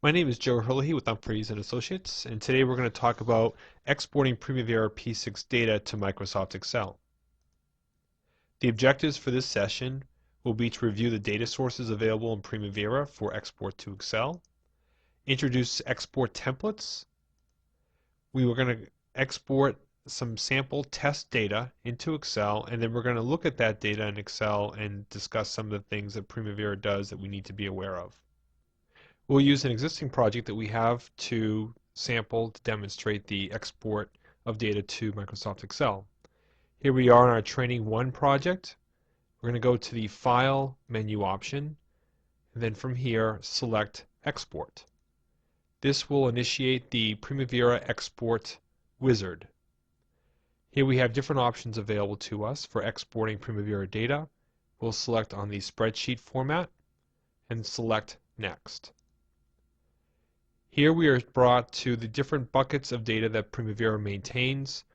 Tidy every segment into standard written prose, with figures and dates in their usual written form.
My name is Joe Hurley with Humphreys and Associates, and today we're going to talk about exporting Primavera P6 data to Microsoft Excel. The objectives for this session will be to review the data sources available in Primavera for export to Excel, introduce export templates. We were going to export some sample test data into Excel, and then we're going to look at that data in Excel and discuss some of the things that Primavera does that we need to be aware of. We'll use an existing project that we have to sample to demonstrate the export of data to Microsoft Excel. Here we are in our Training 1 project. We're going to go to the File menu option, and then from here select Export. This will initiate the Primavera Export wizard. Here we have different options available to us for exporting Primavera data. We'll select on the spreadsheet format and select Next. Here we are brought to the different buckets of data that Primavera maintains.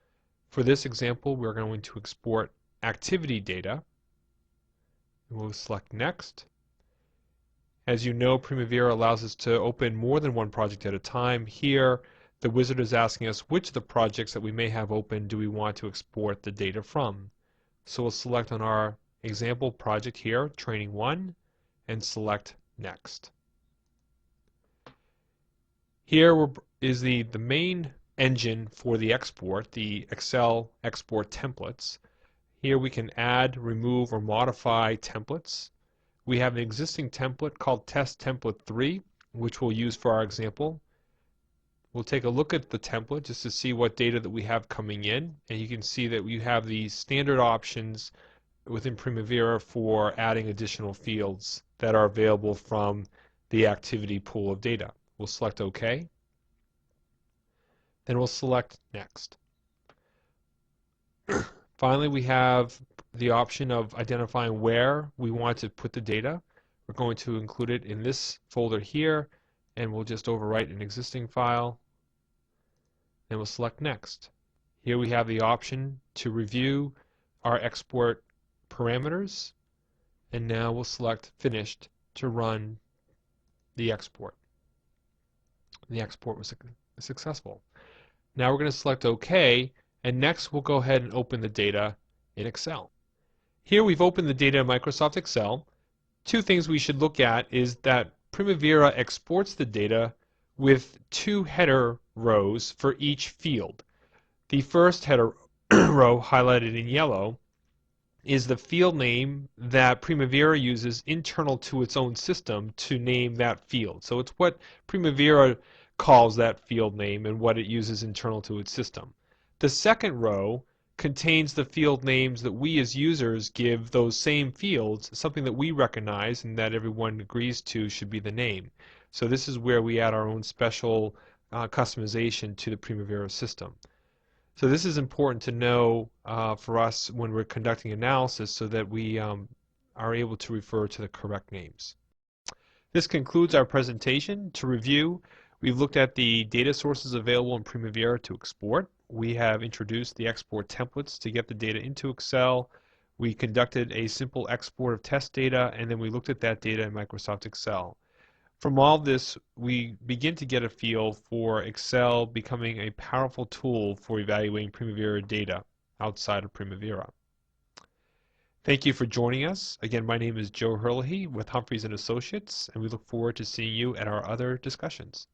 For this example, we're going to export activity data. We'll select Next. As you know, Primavera allows us to open more than one project at a time. Here, the wizard is asking us which of the projects that we may have open do we want to export the data from. So we'll select on our example project here, Training 1, and select Next. Here is the main engine for the export, the Excel export templates. Here we can add, remove, or modify templates. We have an existing template called Test Template 3, which we'll use for our example. We'll take a look at the template just to see what data that we have coming in, and you can see that we have the standard options within Primavera for adding additional fields that are available from the activity pool of data. We'll select OK. Then we'll select Next. Finally, we have the option of identifying where we want to put the data. We're going to include it in this folder here, and we'll just overwrite an existing file. Then we'll select Next. Here we have the option to review our export parameters, and now we'll select Finished to run the export. The export was successful. Now we're going to select OK, and next we'll go ahead and open the data in Excel. Here we've opened the data in Microsoft Excel. Two things we should look at is that Primavera exports the data with two header rows for each field. The first header row, highlighted in yellow, is the field name that Primavera uses internal to its own system to name that field. So it's what Primavera calls that field name and what it uses internal to its system. The second row contains the field names that we as users give those same fields, something that we recognize and that everyone agrees to should be the name. So this is where we add our own special customization to the Primavera system. So this is important to know for us when we're conducting analysis so that we are able to refer to the correct names. This concludes our presentation. To review, we've looked at the data sources available in Primavera to export. We have introduced the export templates to get the data into Excel. We conducted a simple export of test data, and then we looked at that data in Microsoft Excel. From all this, we begin to get a feel for Excel becoming a powerful tool for evaluating Primavera data outside of Primavera. Thank you for joining us. Again, my name is Joe Hurley with Humphreys and Associates, and we look forward to seeing you at our other discussions.